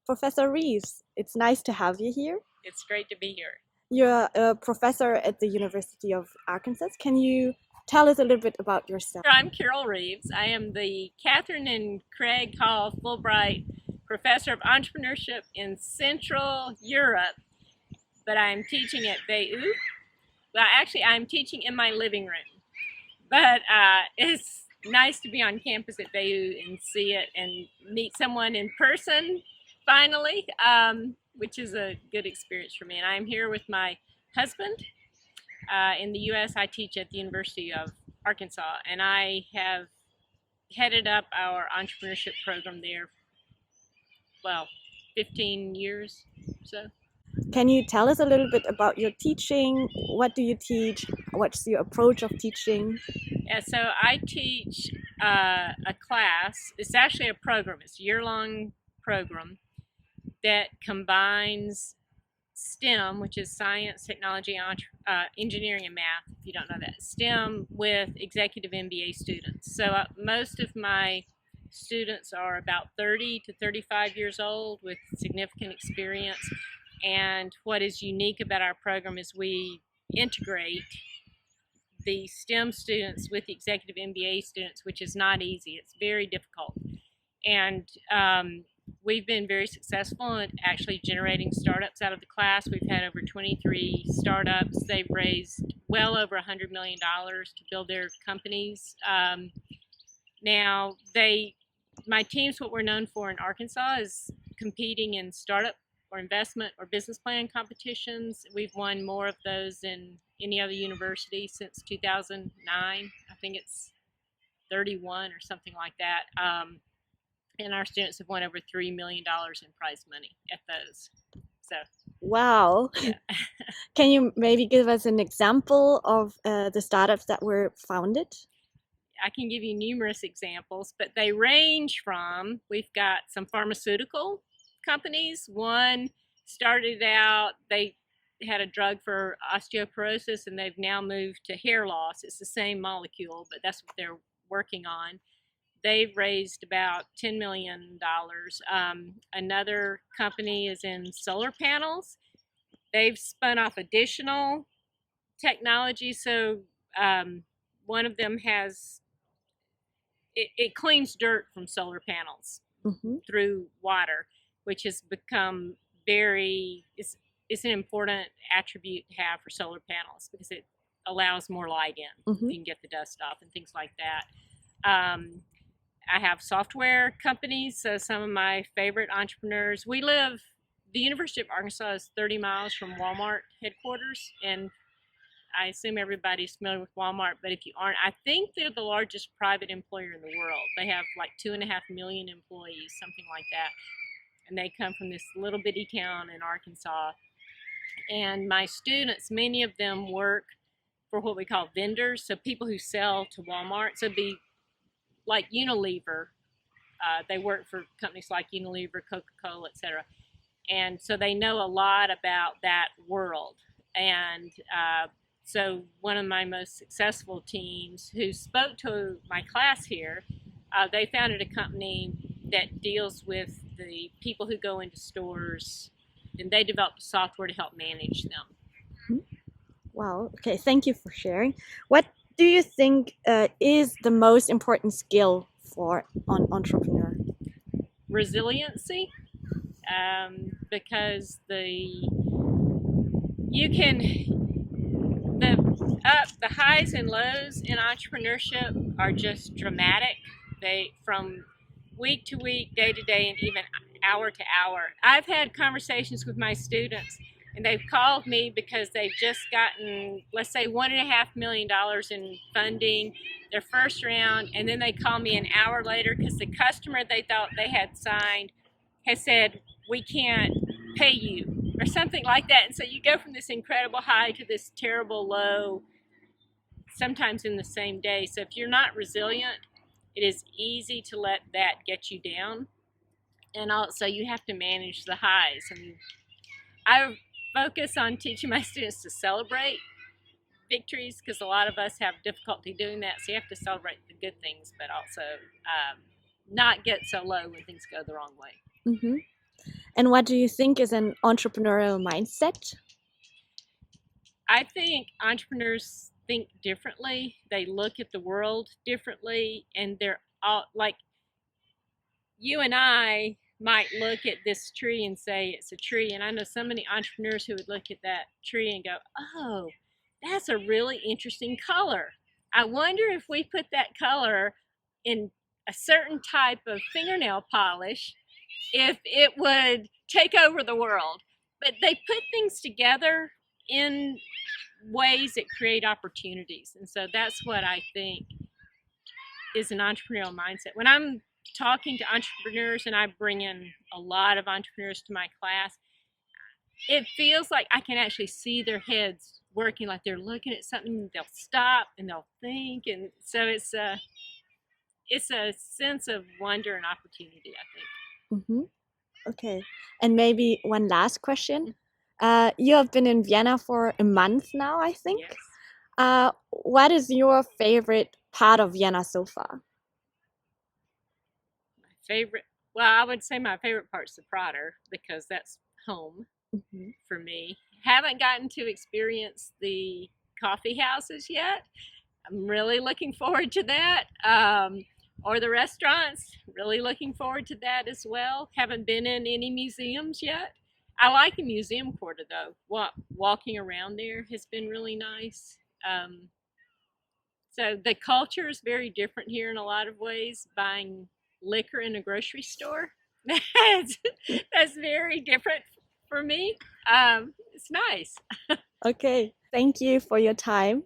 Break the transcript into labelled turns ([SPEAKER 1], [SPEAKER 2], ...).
[SPEAKER 1] Professor Reeves. It's nice to have you here.
[SPEAKER 2] It's great to be here.
[SPEAKER 1] You're a professor at the University of Arkansas. Can you tell us a little bit about yourself?
[SPEAKER 2] I'm Carol Reeves. I am the Kathryn and Craig Hall Fulbright Professor of Entrepreneurship in Central Europe, but I'm teaching at BU. Well, actually, I'm teaching in my living room, but it's nice to be on campus at BU and see it and meet someone in person finally, which is a good experience for me. And I'm here with my husband. In the U.S., I teach at the University of Arkansas, and I have headed up our entrepreneurship program there, 15 years or so.
[SPEAKER 1] Can you tell us a little bit about your teaching? What do you teach? What's your approach of teaching?
[SPEAKER 2] Yeah, so I teach a class. It's actually a program. It's a year-long program that combines STEM, which is science, technology, engineering, and math, if you don't know that, STEM with executive MBA students. So most of my students are about 30 to 35 years old with significant experience. And what is unique about our program is we integrate the STEM students with the executive MBA students, which is not easy. It's very difficult. And we've been very successful in actually generating startups out of the class. We've had over 23 startups. They've raised well over $100 million to build their companies. Now, my teams, what we're known for in Arkansas is competing in startup or investment or business plan competitions. We've won more of those than any other university since 2009. I think it's 31 or something like that. And our students have won over $3 million in prize money at those. So,
[SPEAKER 1] wow. Yeah. Can you maybe give us an example of the startups that were founded?
[SPEAKER 2] I can give you numerous examples, but they range from, we've got some pharmaceutical companies. One started out, they had a drug for osteoporosis, and they've now moved to hair loss. It's the same molecule, but that's what they're working on. They've raised about $10 million. Another company is in solar panels. They've spun off additional technology. So one of them has, it cleans dirt from solar panels through water, which has become it's an important attribute to have for solar panels because it allows more light in. You can get the dust off and things like that. I have software companies, so some of my favorite entrepreneurs. The University of Arkansas is 30 miles from Walmart headquarters, and I assume everybody's familiar with Walmart, but if you aren't, I think they're the largest private employer in the world. They have like 2.5 million employees, something like that, and they come from this little bitty town in Arkansas. And my students, many of them work for what we call vendors, so people who sell to Walmart. So it'd be like Unilever. They work for companies like Unilever, Coca-Cola, etc. And so they know a lot about that world. And so one of my most successful teams who spoke to my class here, they founded a company that deals with the people who go into stores, and they developed software to help manage them.
[SPEAKER 1] Wow. Okay. Thank you for sharing. What do you think is the most important skill for an entrepreneur?
[SPEAKER 2] Resiliency, because the highs and lows in entrepreneurship are just dramatic. From week to week, day to day, and even hour to hour. I've had conversations with my students, and they've called me because they've just gotten, let's say, $1.5 million in funding, their first round, and then they call me an hour later because the customer they thought they had signed has said, we can't pay you, or something like that. And so you go from this incredible high to this terrible low, sometimes in the same day. So if you're not resilient, it is easy to let that get you down. And also you have to manage the highs. And I focus on teaching my students to celebrate victories because a lot of us have difficulty doing that. So you have to celebrate the good things, but also not get so low when things go the wrong way.
[SPEAKER 1] And what do you think is an entrepreneurial mindset?
[SPEAKER 2] I think entrepreneurs think differently. They look at the world differently, and they're all like you and I might look at this tree and say it's a tree. And I know so many entrepreneurs who would look at that tree and go, oh, that's a really interesting color. I wonder if we put that color in a certain type of fingernail polish, if it would take over the world. But they put things together in ways that create opportunities. And so that's what I think is an entrepreneurial mindset. When I'm talking to entrepreneurs, and I bring in a lot of entrepreneurs to my class, it feels like I can actually see their heads working, like they're looking at something, they'll stop and they'll think. And so it's a sense of wonder and opportunity, I think.
[SPEAKER 1] Mm-hmm. Okay. And maybe one last question. You have been in Vienna for a month now, I think.
[SPEAKER 2] Yes.
[SPEAKER 1] What is your favorite part of Vienna so far?
[SPEAKER 2] Well, I would say my favorite part's the Prater, because that's home
[SPEAKER 1] Mm-hmm.
[SPEAKER 2] for me. Haven't gotten to experience the coffee houses yet. I'm really looking forward to that. Or the restaurants, really looking forward to that as well. Haven't been in any museums yet. I like the museum quarter though. Walking around there has been really nice. So the culture is very different here in a lot of ways. Buying liquor in a grocery store, that's very different for me. It's nice.
[SPEAKER 1] Okay. Thank you for your time.